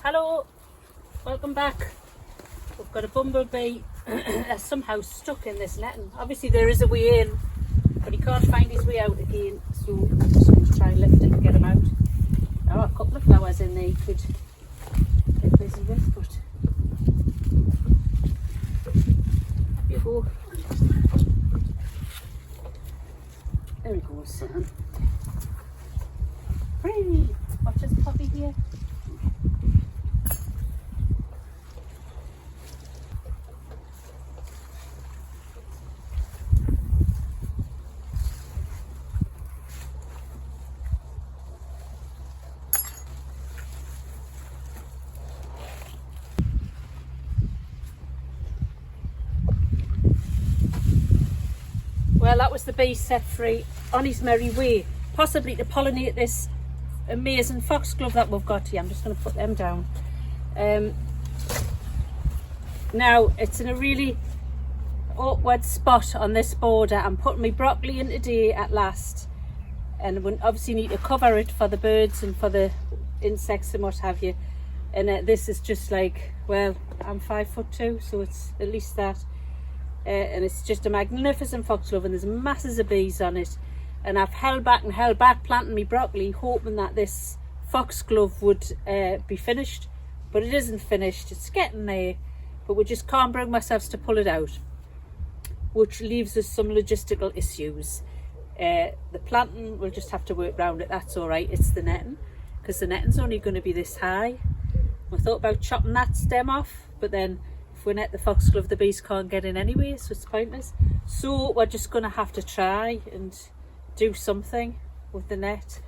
Hello, welcome back. We've got a bumblebee that's somehow stuck in this netting. Obviously there is a way in, but he can't find his way out again, so I'm just going to try and lift it and get him out. There are a couple of flowers in there you could get busy with, but up you go. There he goes, son. Free! Watch this puppy here. Well, that was the bee set free on his merry way, possibly to pollinate this amazing foxglove that we've got here. I'm just going to put them down. Now, it's in a really awkward spot on this border. I'm putting my broccoli in today at last, and we obviously need to cover it for the birds and for the insects and what have you. And this is just like, well, I'm 5'2", so it's at least that. And it's just a magnificent foxglove, and there's masses of bees on it, and I've held back planting my broccoli, hoping that this foxglove would be finished, but it isn't finished. It's getting there, but we just can't bring ourselves to pull it out, which leaves us some logistical issues. The planting, we'll just have to work around it. That's all right. It's the netting, because the netting's only going to be this high. I thought about chopping that stem off, but then if we net the foxglove, the bees can't get in anyway, so it's pointless. So we're just going to have to try and do something with the net.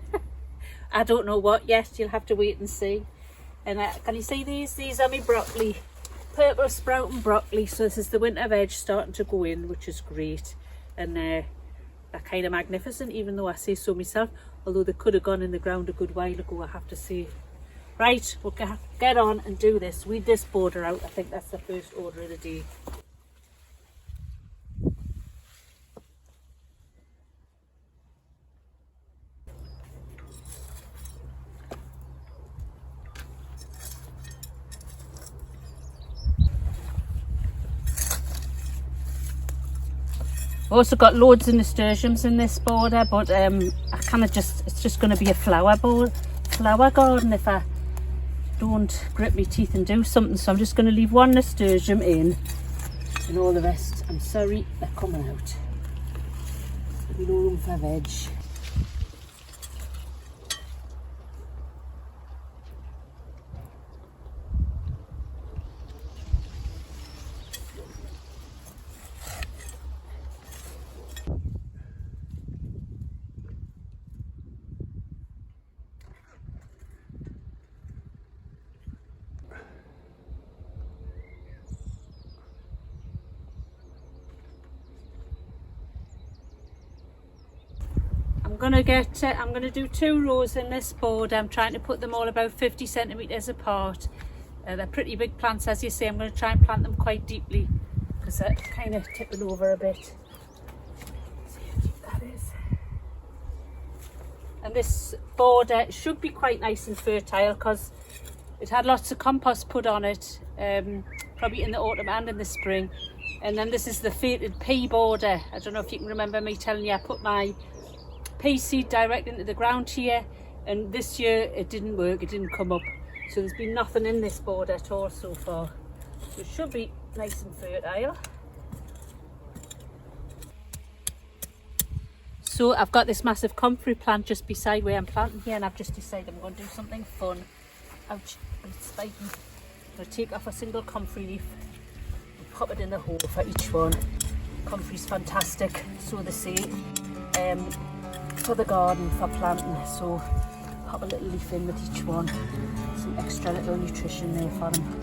I don't know what yet. You'll have to wait and see. And can you see these? These are my broccoli, purple sprouting broccoli. So this is the winter veg starting to go in, which is great. And they're kind of magnificent, even though I say so myself. Although they could have gone in the ground a good while ago, I have to say. Right, we'll get on and do this. Weed this border out. I think that's the first order of the day. I've also got loads of nasturtiums in this border, but I kind of it's just going to be a flower garden if I don't grit my teeth and do something. So I'm just going to leave one nasturtium in, and all the rest, I'm sorry, they're coming out. There'll be no room for veg. I'm gonna do 2 rows in this border. I'm trying to put them all about 50 centimeters apart. They're pretty big plants, as you see. I'm going to try and plant them quite deeply because they're kind of tipping over a bit. See how deep that is. And this border should be quite nice and fertile because it had lots of compost put on it, probably in the autumn and in the spring. And then this is the fated pea border. I don't know if you can remember me telling you I put my pea seed direct into the ground here, and this year it didn't work, it didn't come up, so there's been nothing in this border at all so far. So it should be nice and fertile. So I've got this massive comfrey plant just beside where I'm planting here, and I've just decided I'm going to do something fun. Ouch, it's spiky. I'm going to take off a single comfrey leaf and pop it in the hole for each one. Comfrey's fantastic, so they say, for the garden, for planting. So pop a little leaf in with each one. Some extra little nutrition there for them.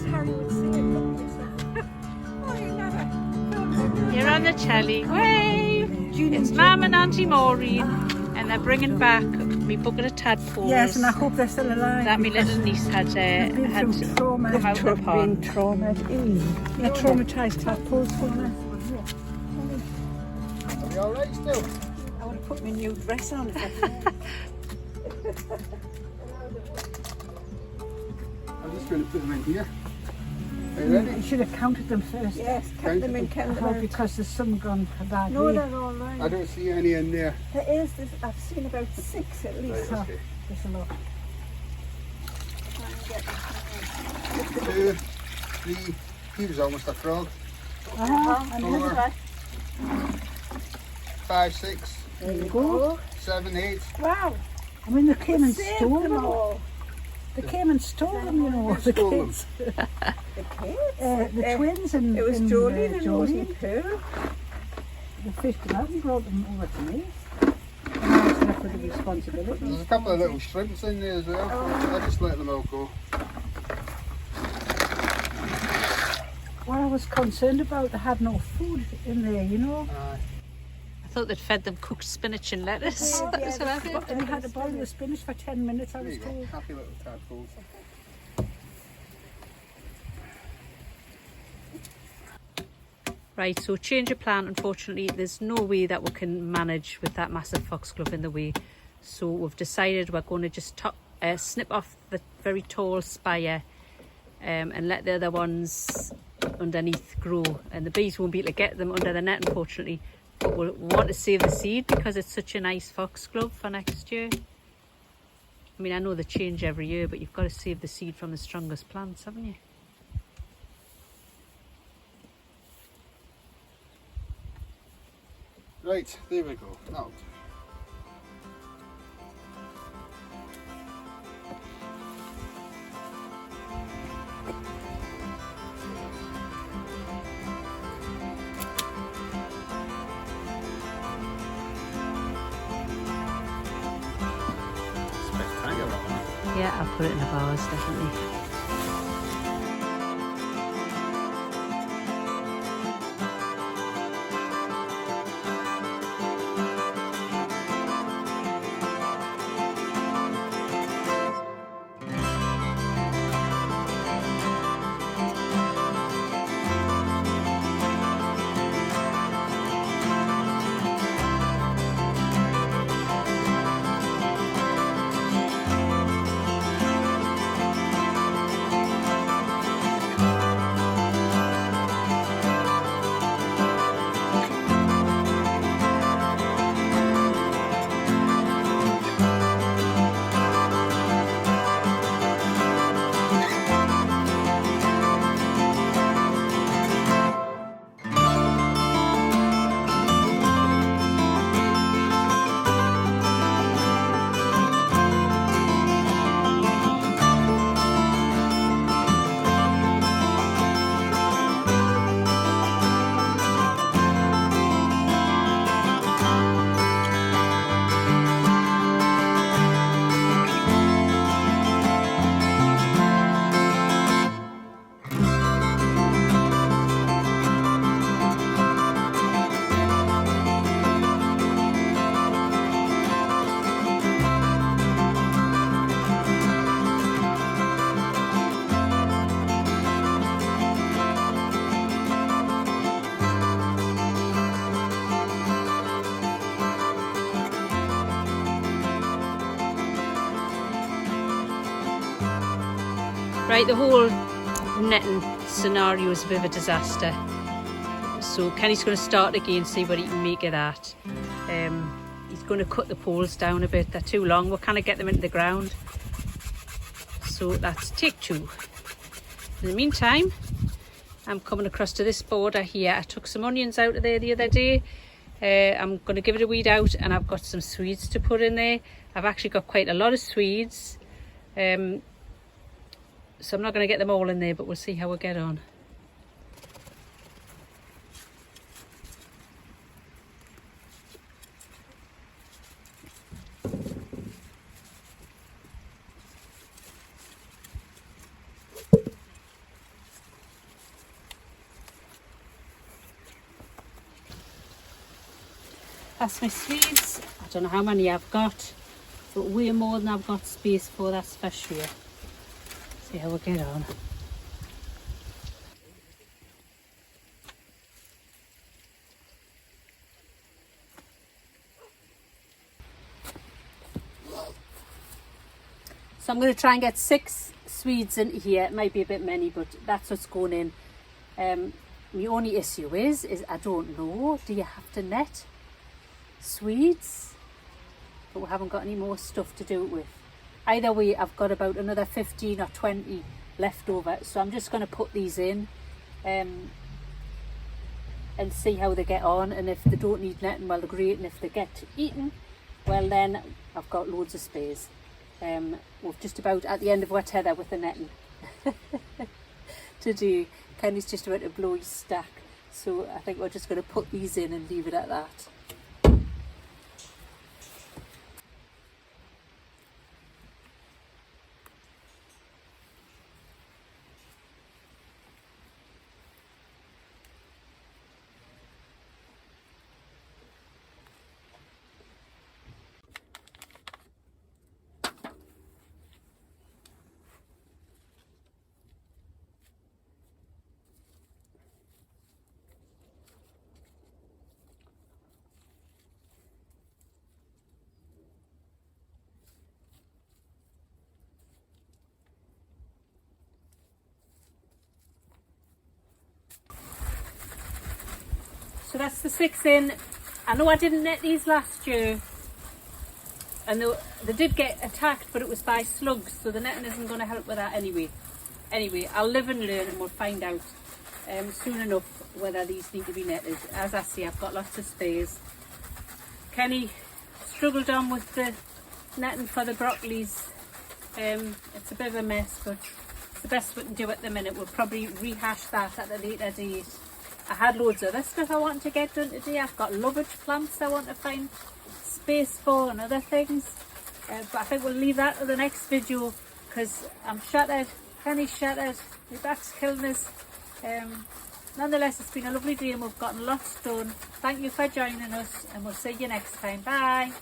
as Harry would say. Oh, you never. You're on the telly. Wave! It's Mum and Auntie Maureen, and they're bringing back me bucket of tadpoles. Yes, and I hope they're still alive. That my little niece had come out of the pond. Traumatised tadpoles for me. Are you alright still? I want to put my new dress on. I'm just going to put them in here. Are you ready? You should have counted them first. Yes, count them in, count them out. Because there's some gone bad. No, they're all right. I don't see any in there. There is. I've seen about 6 at least. Right, okay. There's a lot. 2, 3, he was almost a frog. 4, 5, 6, There you go. 7, 8. Wow. I mean, they came and stole them all. They came and stole them, you know, the kids. The kids? The twins and it was Jolene and Jolene. The fish department brought them over to me. And I was left with the responsibility. There's a couple of little shrimps in there as well. I just let them all go. What I was concerned about, they had no food in there, you know. I thought they'd fed them cooked spinach and lettuce. That's what I thought. And you had to boil the spinach for 10 minutes, I was There you told. go. Happy little tadpoles. Right, so change of plan. Unfortunately, there's no way that we can manage with that massive foxglove in the way. So we've decided we're going to just snip off the very tall spire and let the other ones underneath grow. And the bees won't be able to get them under the net, unfortunately. But we'll want to save the seed because it's such a nice foxglove for next year. I mean, I know they change every year, but you've got to save the seed from the strongest plants, haven't you? Right, there we go. Now, Yeah, I'll put it in the vase, definitely. Right, the whole netting scenario is a bit of a disaster. So Kenny's going to start again, see what he can make of that. He's going to cut the poles down a bit. They're too long. We'll kind of get them into the ground. So that's take 2. In the meantime, I'm coming across to this border here. I took some onions out of there the other day. I'm going to give it a weed out, and I've got some Swedes to put in there. I've actually got quite a lot of Swedes. So I'm not going to get them all in there, but we'll see how we get on. That's my Swedes. I don't know how many I've got, but way more than I've got space for, that's for sure. See how we get on. So I'm going to try and get 6 Swedes in here. It might be a bit many, but that's what's going in. The only issue is I don't know, do you have to net Swedes? But we haven't got any more stuff to do it with. Either way, I've got about another 15 or 20 left over, so I'm just going to put these in and see how they get on, and if they don't need netting, well, they're great, and if they get eaten, well, then I've got loads of space. We're just about at the end of wet heather with the netting to do. Kenny's just about to blow his stack, so I think we're just going to put these in and leave it at that. So that's the 6 in. I know I didn't net these last year, and they did get attacked, but it was by slugs, so the netting isn't going to help with that anyway. Anyway, I'll live and learn, and we'll find out soon enough whether these need to be netted. As I say, I've got lots of spares. Kenny struggled on with the netting for the broccolis. It's a bit of a mess, but it's the best we can do at the minute. We'll probably rehash that at a later date. I had loads of other stuff I wanted to get done today. I've got lovage plants I want to find space for and other things. But I think we'll leave that to the next video, because I'm shattered, Kenny's shattered, my back's killing us. Nonetheless, it's been a lovely day and we've gotten lots done. Thank you for joining us, and we'll see you next time. Bye.